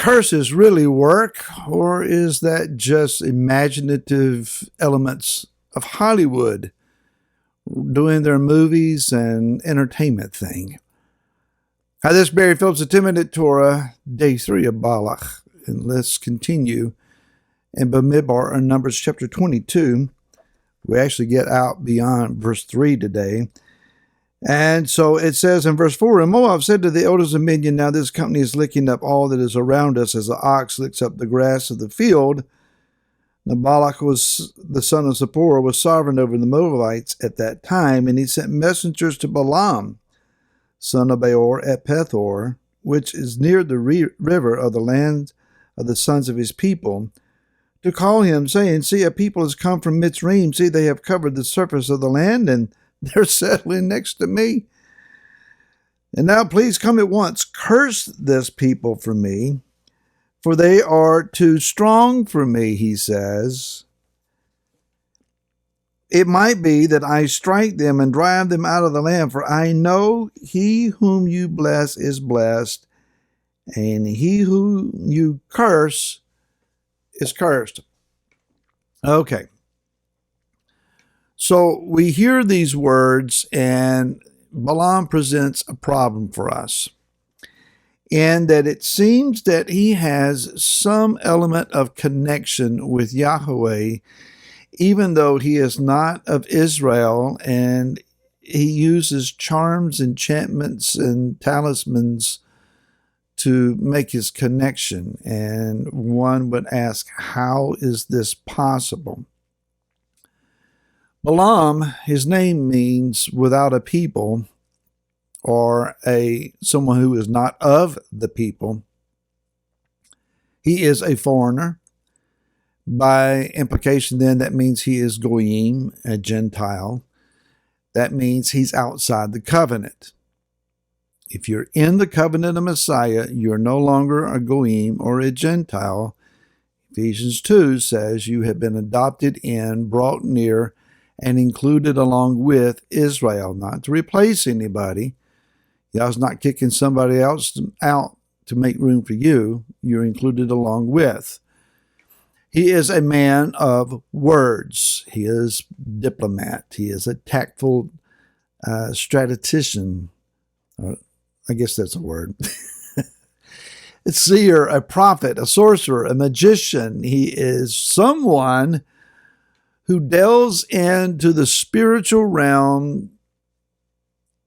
curses really work, or is that just imaginative elements of Hollywood doing their movies and entertainment thing? Hi, this is Barry Phillips of 2-Minute Torah, day 3 of Balaq. And let's continue in Bamidbar in Numbers chapter 22. We actually get out beyond verse 3 today. And so it says in verse 4, and Moab said to the elders of Midian, now this company is licking up all that is around us as the ox licks up the grass of the field. Now Balaq was the son of Zippor, was sovereign over the Moabites at that time, and he sent messengers to Balaam, son of Beor, at Pethor, which is near the river of the land of the sons of his people, to call him, saying, see, a people has come from Mitzrayim. See, they have covered the surface of the land, and they're settling next to me. And now please come at once, curse this people for me, for they are too strong for me, he says. It might be that I strike them and drive them out of the land, for I know he whom you bless is blessed, and he whom you curse is cursed. Okay. So we hear these words, and Balaam presents a problem for us, in that it seems that he has some element of connection with Yahweh, even though he is not of Israel, and he uses charms, enchantments, and talismans to make his connection. And one would ask, how is this possible? Balaam, his name means without a people, or someone who is not of the people. He is a foreigner. By implication, then, that means he is goyim, a Gentile. That means he's outside the covenant. If you're in the covenant of Messiah, you're no longer a goyim or a Gentile. Ephesians 2 says you have been adopted in, brought near, and included along with Israel, not to replace anybody. God's not kicking somebody else out to make room for you. You're included along with. He is a man of words. He is diplomat. He is a tactful strategician. I guess that's a word. A seer, a prophet, a sorcerer, a magician. He is someone who delves into the spiritual realm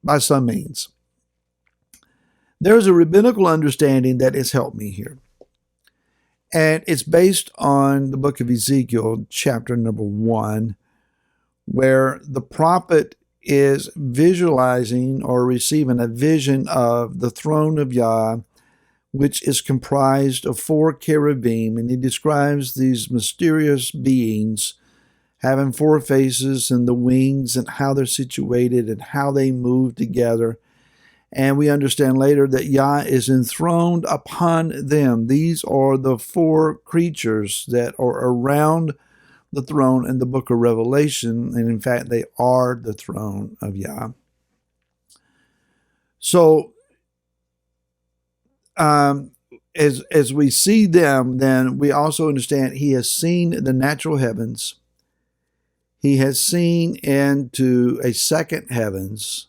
by some means. There's a rabbinical understanding that has helped me here. And it's based on the book of Ezekiel, chapter number 1, where the prophet is visualizing or receiving a vision of the throne of Yah, which is comprised of 4 cherubim. And he describes these mysterious beings having 4 faces and the wings and how they're situated and how they move together. And we understand later that Yah is enthroned upon them. These are the 4 creatures that are around the throne in the book of Revelation. And in fact, they are the throne of Yah. So, as we see them, then we also understand he has seen the natural heavens. He has seen into a second heavens.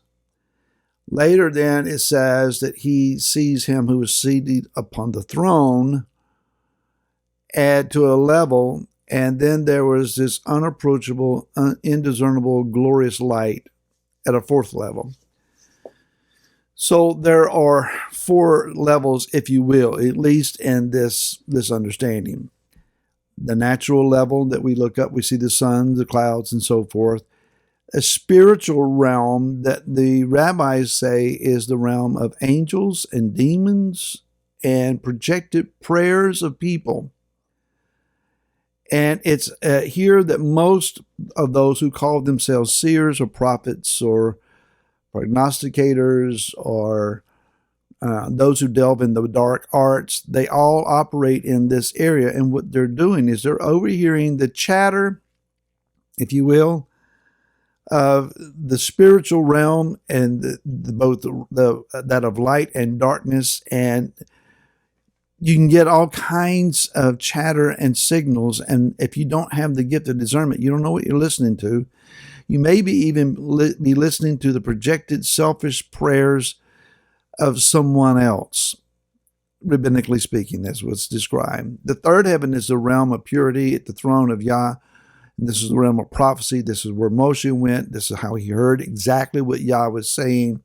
Later then it says that he sees him who is seated upon the throne to a level, and then there was this unapproachable, indiscernible, glorious light at a 4th level. So there are 4 levels, if you will, at least in this understanding. The natural level that we look up, we see the sun, the clouds, and so forth. A spiritual realm that the rabbis say is the realm of angels and demons and projected prayers of people. And it's here that most of those who call themselves seers or prophets or prognosticators or those who delve in the dark arts, they all operate in this area. And what they're doing is they're overhearing the chatter, if you will, of the spiritual realm and both that of light and darkness, and You can get all kinds of chatter and signals, and if you don't have the gift of discernment, you don't know what you're listening to. You may be even be listening to the projected selfish prayers of someone else. Rabbinically speaking, that's what's described. The third heaven is the realm of purity at the throne of Yah. And this is the realm of prophecy. This is where Moshe went. This is how he heard exactly what Yah was saying.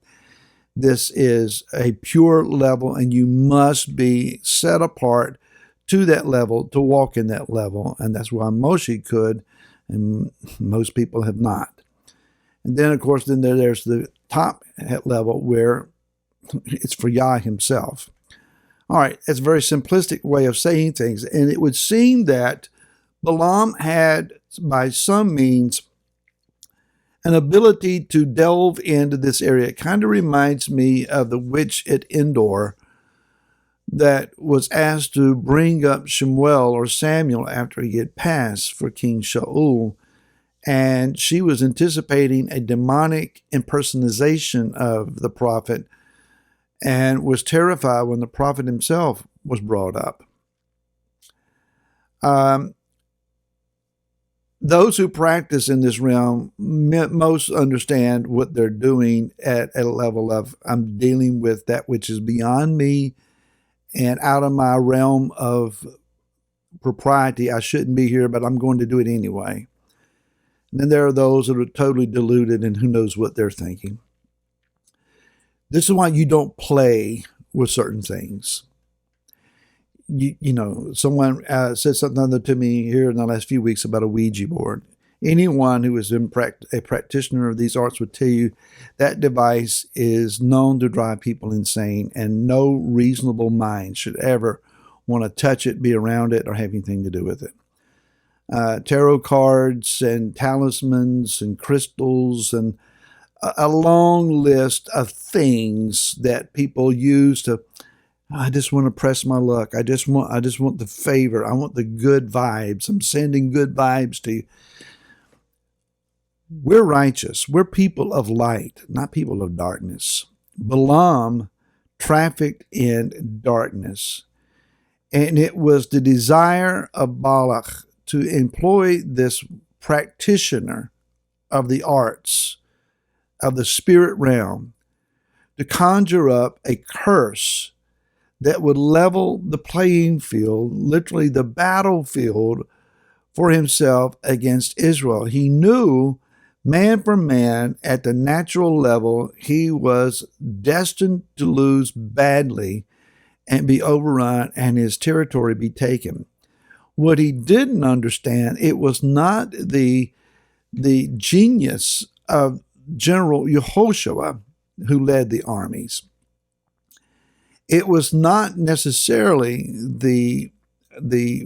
This is a pure level, and you must be set apart to that level to walk in that level. And that's why Moshe could, and most people have not. And then, of course, there's the top level where it's for Yah himself. All right, it's a very simplistic way of saying things. And it would seem that Balaam had, by some means, an ability to delve into this area. It kind of reminds me of the witch at Endor that was asked to bring up Shemuel or Samuel after he had passed for King Shaul. And she was anticipating a demonic impersonation of the prophet and was terrified when the prophet himself was brought up. Those who practice in this realm most understand what they're doing at a level of, I'm dealing with that which is beyond me and out of my realm of propriety. I shouldn't be here, but I'm going to do it anyway. And then there are those that are totally deluded and who knows what they're thinking. This is why you don't play with certain things. You know, someone said something to me here in the last few weeks about a Ouija board. Anyone who is a practitioner of these arts would tell you that device is known to drive people insane, and no reasonable mind should ever want to touch it, be around it, or have anything to do with it. Tarot cards and talismans and crystals and a long list of things that people use to, I just want to press my luck. I just want the favor. I want the good vibes. I'm sending good vibes to you. We're righteous. We're people of light, not people of darkness. Balaam trafficked in darkness. And it was the desire of Balaq to employ this practitioner of the arts, of the spirit realm, to conjure up a curse that would level the playing field, literally the battlefield, for himself against Israel. He knew, man for man, at the natural level, he was destined to lose badly and be overrun and his territory be taken. What he didn't understand, it was not the genius of General Yehoshua who led the armies. It was not necessarily the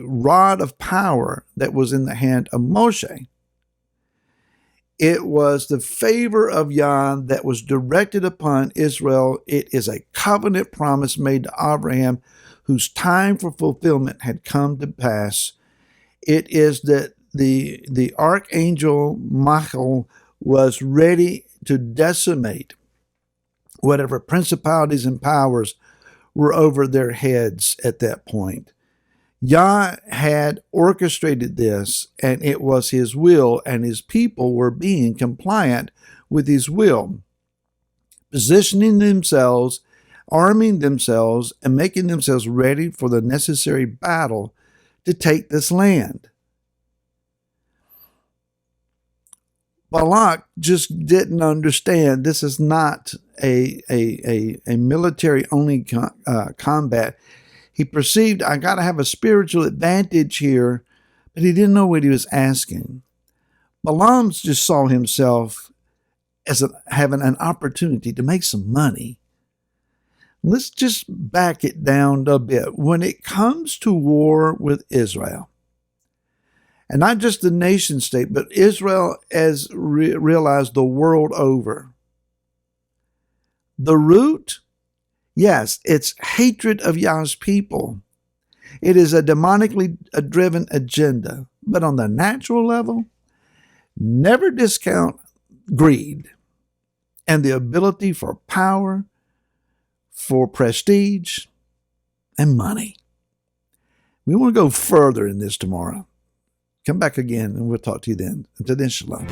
rod of power that was in the hand of Moshe. It was the favor of Yah that was directed upon Israel. It is a covenant promise made to Abraham, whose time for fulfillment had come to pass. It is that the archangel Michael was ready to decimate whatever principalities and powers were over their heads at that point. Yah had orchestrated this, and it was his will, and his people were being compliant with his will, positioning themselves, arming themselves, and making themselves ready for the necessary battle to take this land. Balaq just didn't understand this is not a military-only combat. He perceived, I got to have a spiritual advantage here, but he didn't know what he was asking. Balaam just saw himself as having an opportunity to make some money. Let's just back it down a bit. When it comes to war with Israel, and not just the nation state, but Israel as realized the world over, the root, yes, it's hatred of Yah's people. It is a demonically driven agenda. But on the natural level, never discount greed and the ability for power, for prestige, and money. We want to go further in this tomorrow. Come back again and we'll talk to you then. Until then, shalom.